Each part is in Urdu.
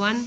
1।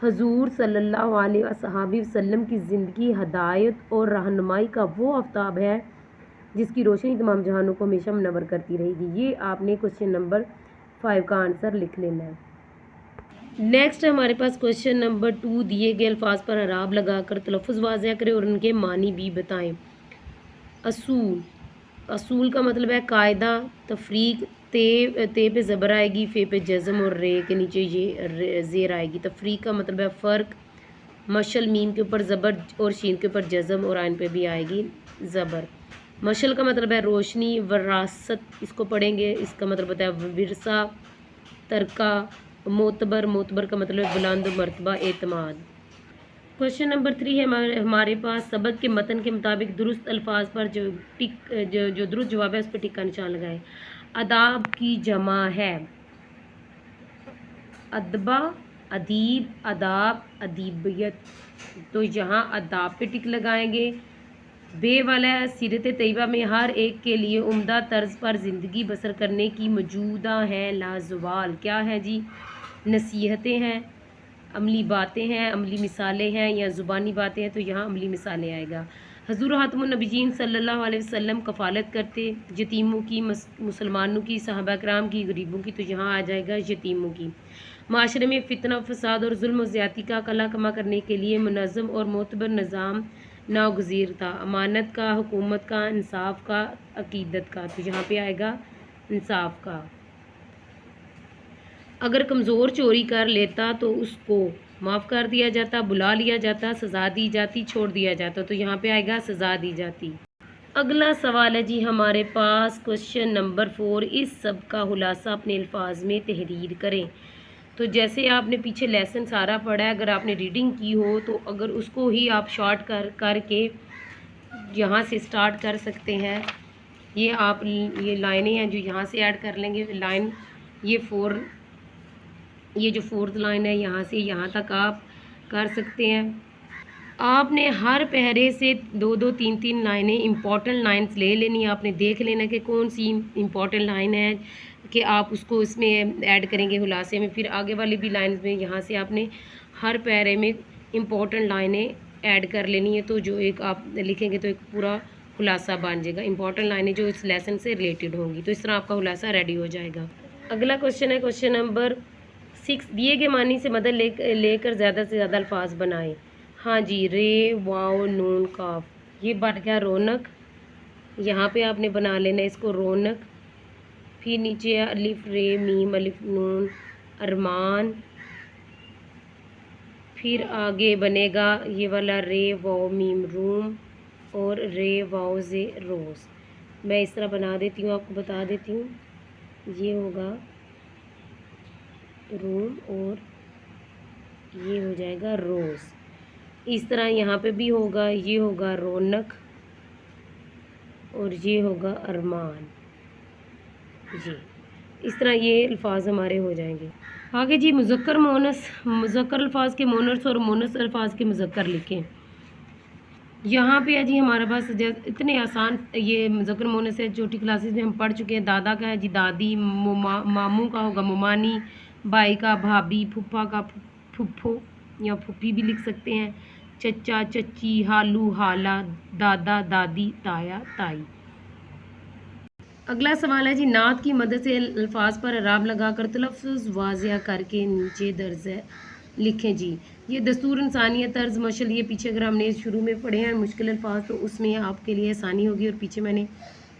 حضور صلی اللہ علیہ وسلم کی زندگی ہدایت اور رہنمائی کا وہ آفتاب ہے جس کی روشنی تمام جہانوں کو ہمیشہ منور کرتی رہے گی۔ یہ آپ نے کوشچن نمبر 5 کا آنسر لکھ لینا ہے۔ نیکسٹ ہمارے پاس کوشچن نمبر 2، دیے گئے الفاظ پر اعراب لگا کر تلفظ واضح کریں اور ان کے معنی بھی بتائیں۔ اصول، اصول کا مطلب ہے قاعدہ، تفریق، تے پہ زبر آئے گی، فے پہ جزم اور رے کے نیچے یہ زیر آئے گی۔ تفریق کا مطلب ہے فرق، مشل میم کے اوپر زبر اور شین کے اوپر جزم اور عین پہ بھی آئے گی زبر۔ مشل کا مطلب ہے روشنی، وراثت اس کو پڑھیں گے، اس کا مطلب ہوتا ہے ورثہ، ترکہ، معتبر، معتبر کا مطلب ہے بلند مرتبہ، اعتماد۔ کوشچن نمبر 3 ہے ہمارے پاس، سبق کے متن کے مطابق درست الفاظ پر جو درست جواب ہے اس پہ ٹک کا نشان لگائیں۔ آداب کی جمع ہے ادبا، ادیب، آداب، ادیبیت، تو یہاں آداب پہ ٹک لگائیں گے۔ بے والا سیرت طیبہ میں ہر ایک کے لیے عمدہ طرز پر زندگی بسر کرنے کی موجودہ ہے لازوال، کیا ہے جی؟ نصیحتیں ہیں، عملی باتیں ہیں، عملی مثالیں ہیں، یا زبانی باتیں ہیں، تو یہاں عملی مثالیں آئے گا۔ حضور خاتم النبیین صلی اللہ علیہ وسلم کفالت کرتے یتیموں کی، مسلمانوں کی، صحابہ کرام کی، غریبوں کی، تو یہاں آ جائے گا یتیموں کی۔ معاشرے میں فتنہ فساد اور ظلم و زیادتی کا کلا کما کرنے کے لیے منظم اور معتبر نظام ناگزیر تھا، امانت کا، حکومت کا، انصاف کا، عقیدت کا، تو یہاں پہ آئے گا انصاف کا۔ اگر کمزور چوری کر لیتا تو اس کو معاف کر دیا جاتا، بلا لیا جاتا، سزا دی جاتی، چھوڑ دیا جاتا، تو یہاں پہ آئے گا سزا دی جاتی۔ اگلا سوال ہے جی ہمارے پاس کوشچن نمبر 4، اس سب کا خلاصہ اپنے الفاظ میں تحریر کریں۔ تو جیسے آپ نے پیچھے لیسن سارا پڑھا ہے، اگر آپ نے ریڈنگ کی ہو تو اگر اس کو ہی آپ شارٹ کر کے یہاں سے سٹارٹ کر سکتے ہیں۔ یہ آپ یہ لائنیں ہیں جو یہاں سے ایڈ کر لیں گے، لائن یہ جو 4th لائن ہے یہاں سے یہاں تک آپ کر سکتے ہیں۔ آپ نے ہر پہرے سے 2 3 لائنیں امپورٹنٹ لائنز لے لینی، آپ نے دیکھ لینا کہ کون سی امپورٹنٹ لائن ہے کہ آپ اس کو اس میں ایڈ کریں گے خلاصے میں، پھر آگے والی بھی لائنز میں یہاں سے آپ نے ہر پیرے میں امپورٹنٹ لائنیں ایڈ کر لینی ہے، تو جو ایک آپ لکھیں گے تو ایک پورا خلاصہ بن جائے گا، امپورٹنٹ لائنیں جو اس لیسن سے ریلیٹڈ ہوں گی، تو اس طرح آپ کا خلاصہ ریڈی ہو جائے گا۔ اگلا کوشچن ہے کوشچن نمبر 6، دیے گئے معنی سے مدد لے کر زیادہ سے زیادہ الفاظ بنائیں۔ ہاں جی، رے، واو، نون، کاف، یہ بن گیا رونق، یہاں پہ آپ نے بنا لینا اس کو رونق، پھر نیچے الف رے میم الف نون ارمان، پھر آگے بنے گا یہ والا رے واو میم روم اور رے واو زے روز۔ میں اس طرح بنا دیتی ہوں، آپ کو بتا دیتی ہوں، یہ ہوگا روم اور یہ ہو جائے گا روز، اس طرح یہاں پہ بھی ہوگا، یہ ہوگا رونق اور یہ ہوگا ارمان، جی اس طرح یہ الفاظ ہمارے ہو جائیں گے۔ آگے جی مذکر مونس، مذکر الفاظ کے مونس اور مونس الفاظ کے مذکر لکھیں۔ یہاں پہ ہے جی ہمارے پاس اتنے آسان یہ مذکر مونس ہے، چھوٹی کلاسز میں ہم پڑھ چکے ہیں۔ دادا کا ہے جی دادی، ماموں کا ہوگا ممانی، بھائی کا بھابھی، پھپھا کا پھپھو یا پھپھی بھی لکھ سکتے ہیں، چچا چچی، ہالو ہالا، دادا دادی، تایا تائی۔ اگلا سوال ہے جی نعت کی مدد سے الفاظ پر اعراب لگا کر تلفظ واضح کر کے نیچے درج لکھیں جی۔ یہ دستور انسانیت طرز مشل، یہ پیچھے اگر ہم نے شروع میں پڑھے ہیں مشکل الفاظ تو اس میں آپ کے لیے آسانی ہوگی، اور پیچھے میں نے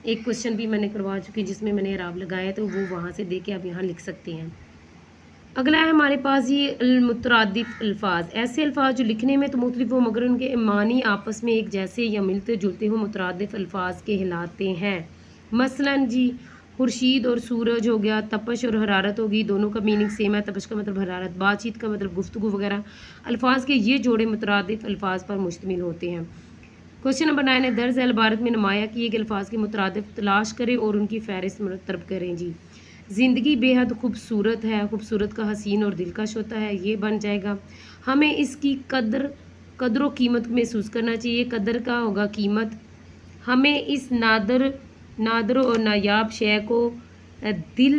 ایک کوشچن بھی میں نے کروا چکی جس میں نے اعراب لگایا، تو وہ وہاں سے دیکھ کے آپ یہاں لکھ سکتے ہیں۔ اگلا ہے ہمارے پاس یہ المترادف الفاظ، ایسے الفاظ جو لکھنے میں تو مختلف ہوں مگر ان کے معنی آپس میں ایک جیسے یا ملتے جلتے ہوں، مترادف الفاظ کہلاتے ہیں۔ مثلاً جی خورشید اور سورج ہو گیا، تپش اور حرارت ہوگی، دونوں کا میننگ سیم ہے، تپش کا مطلب حرارت، بات چیت کا مطلب گفتگو وغیرہ، الفاظ کے یہ جوڑے مترادف الفاظ پر مشتمل ہوتے ہیں۔ کوشچن نمبر 9 ہے درج ذیل عبارت میں نمایاں کیے گئے الفاظ کے مترادف تلاش کریں اور ان کی فہرست مرتب کریں جی۔ زندگی بے حد خوبصورت ہے، خوبصورت کا حسین اور دلکش ہوتا ہے، یہ بن جائے گا۔ ہمیں اس کی قدر و قیمت محسوس کرنا چاہیے، قدر کا ہوگا قیمت۔ ہمیں اس نادر اور نایاب شے کو دل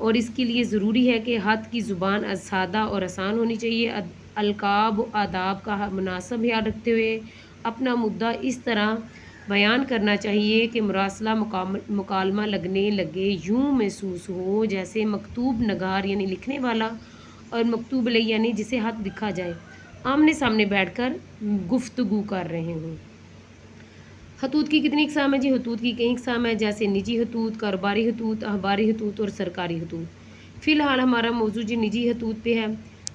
اور اس کے لیے ضروری ہے کہ خط کی زبان سادہ اور آسان ہونی چاہیے۔ القاب و آداب کا مناسب خیال رکھتے ہوئے اپنا مدعا اس طرح بیان کرنا چاہیے کہ مراسلہ مکالمہ لگنے لگے، یوں محسوس ہو جیسے مکتوب نگار یعنی لکھنے والا اور مکتوب علیہ یعنی جسے خط لکھا جائے آمنے سامنے بیٹھ کر گفتگو کر رہے ہوں۔ خطوط کی کتنی اقسام ہیں جی؟ خطوط کی کئی اقسام ہیں، جیسے نجی خطوط، کاروباری خطوط، اخباری خطوط اور سرکاری خطوط۔ فی الحال ہمارا موضوع جی نجی خطوط پہ ہے۔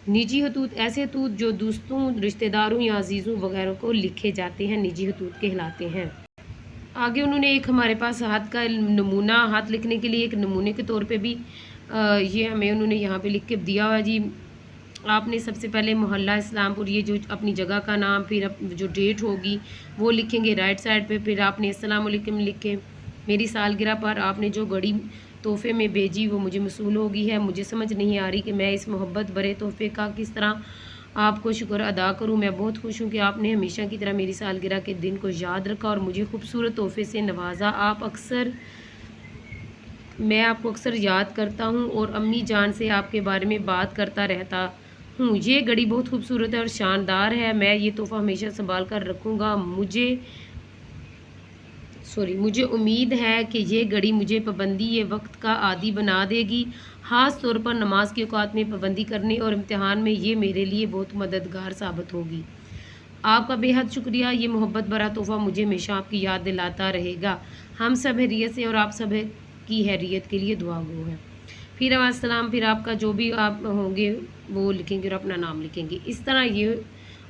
نجی خطوط ایسے خطوط جو دوستوں، رشتہ داروں یا عزیزوں وغیرہ کو لکھے جاتے ہیں نجی خطوط کہلاتے ہیں۔ آگے انہوں نے ایک ہمارے پاس خط کا نمونہ، خط لکھنے کے لیے ایک نمونے کے طور پہ بھی یہ ہمیں انہوں نے یہاں پہ لکھ کے دیا ہوا جی۔ آپ نے سب سے پہلے محلہ اسلام پور، یہ جو اپنی جگہ کا نام، پھر جو ڈیٹ ہوگی وہ لکھیں گے رائٹ سائڈ پہ، پھر آپ نے السلام علیکم لکھے۔ میری سالگرہ پر آپ نے جو گھڑی تحفے میں بھیجی وہ مجھے موصول ہو گئی ہے، مجھے سمجھ نہیں آ رہی کہ میں اس محبت بھرے تحفے کا کس طرح آپ کو شکر ادا کروں۔ میں بہت خوش ہوں کہ آپ نے ہمیشہ کی طرح میری سالگرہ کے دن کو یاد رکھا اور مجھے خوبصورت تحفے سے نوازا۔ میں آپ کو اکثر یاد کرتا ہوں اور امی جان سے آپ کے بارے میں بات کرتا رہتا ہوں۔ یہ گھڑی بہت خوبصورت ہے اور شاندار ہے، میں یہ تحفہ ہمیشہ سنبھال کر رکھوں گا۔ مجھے امید ہے کہ یہ گھڑی مجھے پابندی وقت کا عادی بنا دے گی، خاص طور پر نماز کے اوقات میں پابندی کرنے اور امتحان میں یہ میرے لیے بہت مددگار ثابت ہوگی۔ آپ کا بے حد شکریہ، یہ محبت بھرا تحفہ مجھے ہمیشہ آپ کی یاد دلاتا رہے گا۔ ہم سب خیریت سے اور آپ سب کی خیریت کے لیے دعا گو ہیں۔ پھر السلام، پھر آپ کا جو بھی آپ ہوں گے وہ لکھیں گے اور اپنا نام لکھیں گے۔ اس طرح یہ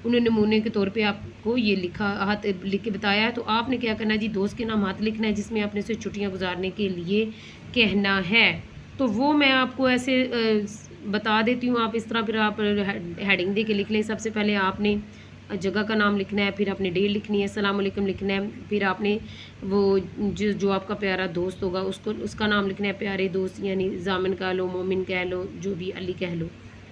انہوں نے نمونے کے طور پہ آپ کو یہ ہاتھ لکھ کے بتایا ہے۔ تو آپ نے کیا کرنا ہے جی، دوست کے نام ہاتھ لکھنا ہے جس میں آپ نے اسے چھٹیاں گزارنے کے لیے کہنا ہے۔ تو وہ میں آپ کو ایسے بتا دیتی ہوں، آپ اس طرح پھر آپ ہیڈنگ دے کے لکھ لیں۔ سب سے پہلے آپ نے جگہ کا نام لکھنا ہے، پھر آپ نے ڈیٹ لکھنی ہے، السلام علیکم لکھنا ہے، پھر آپ نے وہ جو آپ کا پیارا دوست ہوگا اس کا نام لکھنا ہے، پیارے دوست یعنی ضامن کہہ لو، مومن کہہ لو، جو بھی علی کہہ لو۔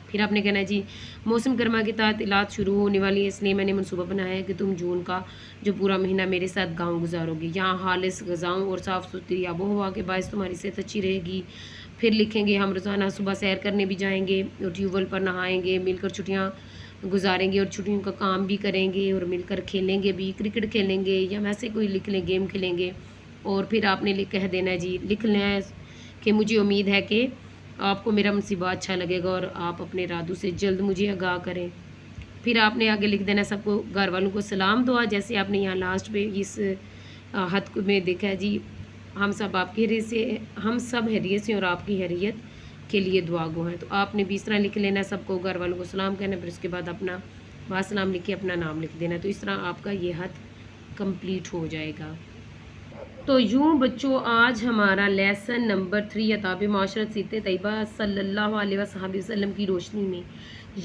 پھر آپ نے کہنا ہے جی موسم گرما کے تعطیلات شروع ہونے والی ہے، اس لیے میں نے منصوبہ بنایا ہے کہ تم جون کا جو پورا مہینہ میرے ساتھ گاؤں گزارو گے، یہاں خالص غذاؤں اور صاف ستھری آب و ہوا کے باعث تمہاری صحت اچھی رہے گی۔ پھر لکھیں گے ہم روزانہ صبح سیر کرنے بھی جائیں گے اور ٹیوب ویل پر نہائیں گے، مل کر چھٹیاں گزاریں گے اور چھٹیوں کا کام بھی کریں گے اور مل کر کھیلیں گے بھی، کرکٹ کھیلیں گے یا ویسے کوئی لکھ لیں گیم کھیلیں گے۔ اور پھر آپ نے کہہ دینا ہے جی، لکھ لیں کہ مجھے امید ہے کہ آپ کو میرا منصوبہ اچھا لگے گا اور آپ اپنے ارادوں سے جلد مجھے آگاہ کریں۔ پھر آپ نے آگے لکھ دینا سب کو گھر والوں کو سلام دعا، جیسے آپ نے یہاں لاسٹ پہ اس خط میں دیکھا ہے جی، ہم سب خیریت سے اور آپ کی خیریت کے لیے دعا گو ہیں۔ تو آپ نے بھی اس طرح لکھ لینا، سب کو گھر والوں کو سلام کہنا، پھر اس کے بعد اپنا سلام لکھ کے اپنا نام لکھ دینا۔ تو اس طرح آپ کا یہ خط کمپلیٹ ہو جائے گا۔ تو یوں بچوں، آج ہمارا لیسن نمبر 3 آداب معاشرت سیرت طیبہ صلی اللہ علیہ وسلم کی روشنی میں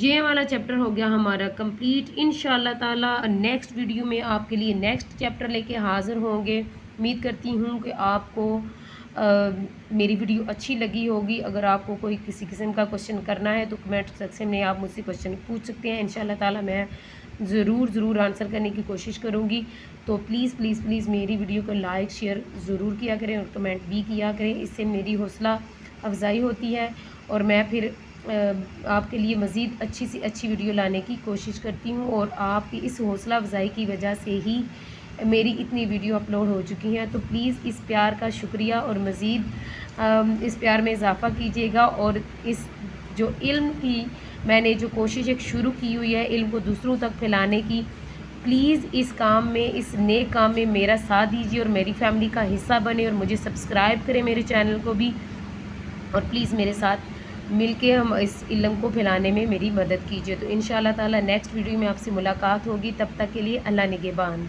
یہ والا چیپٹر ہو گیا ہمارا کمپلیٹ۔ انشاءاللہ تعالی نیکسٹ ویڈیو میں آپ کے لیے نیکسٹ چیپٹر لے کے حاضر ہوں گے۔ امید کرتی ہوں کہ آپ کو میری ویڈیو اچھی لگی ہوگی۔ اگر آپ کو کوئی کسی قسم کا کوشچن کرنا ہے تو کمنٹ سیکشن میں آپ مجھ سے کوشچن پوچھ سکتے ہیں، انشاءاللہ تعالی میں ضرور آنسر کرنے کی کوشش کروں گی۔ تو پلیز میری ویڈیو کو لائک شیئر ضرور کیا کریں اور کمنٹ بھی کیا کریں، اس سے میری حوصلہ افزائی ہوتی ہے اور میں پھر آپ کے لیے مزید اچھی سی اچھی ویڈیو لانے کی کوشش کرتی ہوں، اور آپ کی اس حوصلہ افزائی کی وجہ سے ہی میری اتنی ویڈیو اپلوڈ ہو چکی ہیں۔ تو پلیز اس پیار کا شکریہ اور مزید اس پیار میں اضافہ کیجیے گا، اور اس جو علم کی میں نے جو کوشش ایک شروع کی ہوئی ہے علم کو دوسروں تک پھیلانے کی، پلیز اس کام میں، اس نیک کام میں میرا ساتھ دیجیے اور میری فیملی کا حصہ بنے اور مجھے سبسکرائب کریں میرے چینل کو بھی، اور پلیز میرے ساتھ مل کے ہم اس علم کو پھیلانے میں میری مدد کیجیے۔ تو انشاءاللہ تعالی نیکسٹ ویڈیو میں آپ سے ملاقات ہوگی، تب تک کے لیے اللہ نگہبان۔